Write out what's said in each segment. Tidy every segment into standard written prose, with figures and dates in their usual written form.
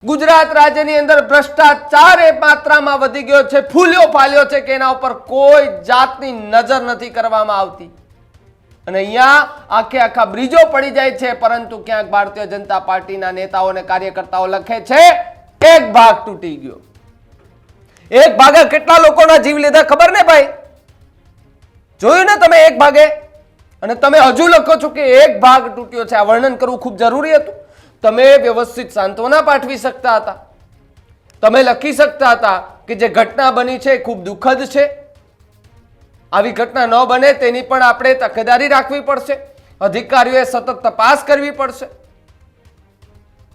ગુજરાત રાજ્યની અંદર ભ્રષ્ટાચાર એ માત્રામાં વધી ગયો છે, ફૂલ્યો ફાલ્યો છે કે એના ઉપર કોઈ જાતની નજર નથી કરવામાં આવતી અને અહીંયા આખે આખા બ્રિજો પડી જાય છે, પરંતુ ક્યાંક ભારતીય જનતા પાર્ટીના નેતાઓ અને કાર્યકર્તાઓ લખે છે એક ભાગ તૂટી ગયો. એક ભાગે કેટલા લોકોના જીવ લીધા ખબર ને ભાઈ? જોયું ને તમે એક ભાગે? અને તમે હજુ લખો છો કે એક ભાગ તૂટ્યો છે. આ વર્ણન કરવું ખૂબ જરૂરી હતું. તમે વ્યવસ્થિત સાંત્વના પાઠવી શકતા હતા. તમે લખી શકતા હતા કે જે ઘટના બની છે ખૂબ દુઃખદ છે, આવી ઘટના ન બને તેની પણ આપણે તકેદારી રાખવી પડશે, અધિકારીઓએ સતત તપાસ કરવી પડશે.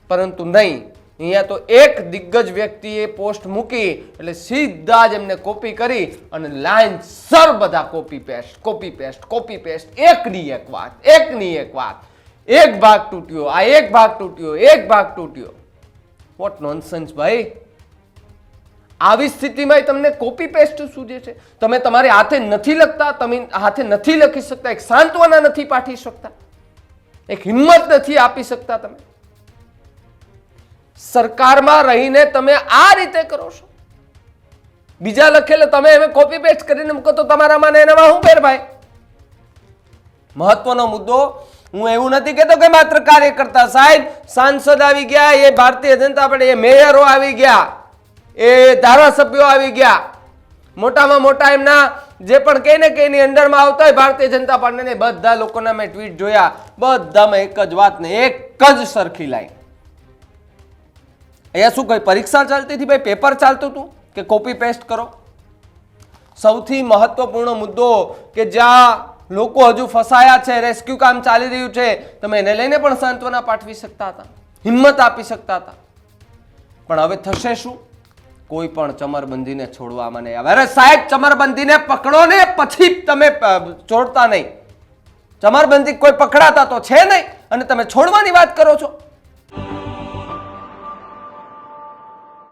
પરંતુ નહીં, અહીંયા તો એક દિગ્ગજ વ્યક્તિએ પોસ્ટ મૂકી એટલે સીધા જ એમને કોપી કરી અને લાઈન સર બધા કોપી પેસ્ટ, એકની એક વાત, એક ભાગ તૂટ્યો, આ એક ભાગ તૂટ્યો, એક ભાગ તૂટ્યો. વોટ નોનસેન્સ ભાઈ! આવી સ્થિતિમાં તમને કોપી પેસ્ટ સૂજે છે? તમે તમારે હાથે નથી લખતા, તમે હાથે નથી લખી શકતા, એક સાંત્વના નથી પાઠવી શકતા, એક હિંમત નથી આપી શકતા. તમે સરકારમાં રહીને તમે આ રીતે કરો છો. બીજા લખેલે તમે હવે કોપી પેસ્ટ કરીને મૂકો તો તમારામાં ને એનામાં શું ફેર ભાઈ? મહત્વનો મુદ્દો, હું એવું નથી કહેતો કે માત્ર કાર્યકર્તા સાહેબ, સાંસદ આવી ગયા, એ ભારતીય જનતા પાર્ટી, એ મેયરો આવી ગયા, એ ધારાસભ્યો આવી ગયા, મોટામાં મોટા એમના જે પણ કઈ ને કઈની અંડરમાં આવતા હોય ભારતીય જનતા પાર્ટીને, બધા લોકોના મેં ટ્વીટ જોયા, બધામાં એક જ વાત ને એક જ સરખી લાઈન. અહીંયા શું કઈ પરીક્ષા ચાલતી હતી ભાઈ? પેપર ચાલતું હતું કે કોપી પેસ્ટ કરો? સૌથી મહત્વપૂર્ણ મુદ્દો કે જ્યાં લોકો હજુ ફસાયા છે, રેસ્ક્યુ કામ ચાલી રહ્યું છે, તમે એને લઈને પણ સાંત્વના પાઠવી શકતા હતા, હિંમત આપી શકતા હતા. પણ હવે થશે શું? કોઈ પણ ચમરબંધીને છોડવામાં નહીં આવે. અરે સાહેબ, ચમરબંધીને પકડો ને પછી તમે છોડતા નહીં. ચમરબંધી કોઈ પકડાતા તો છે નહીં અને તમે છોડવાની વાત કરો છો.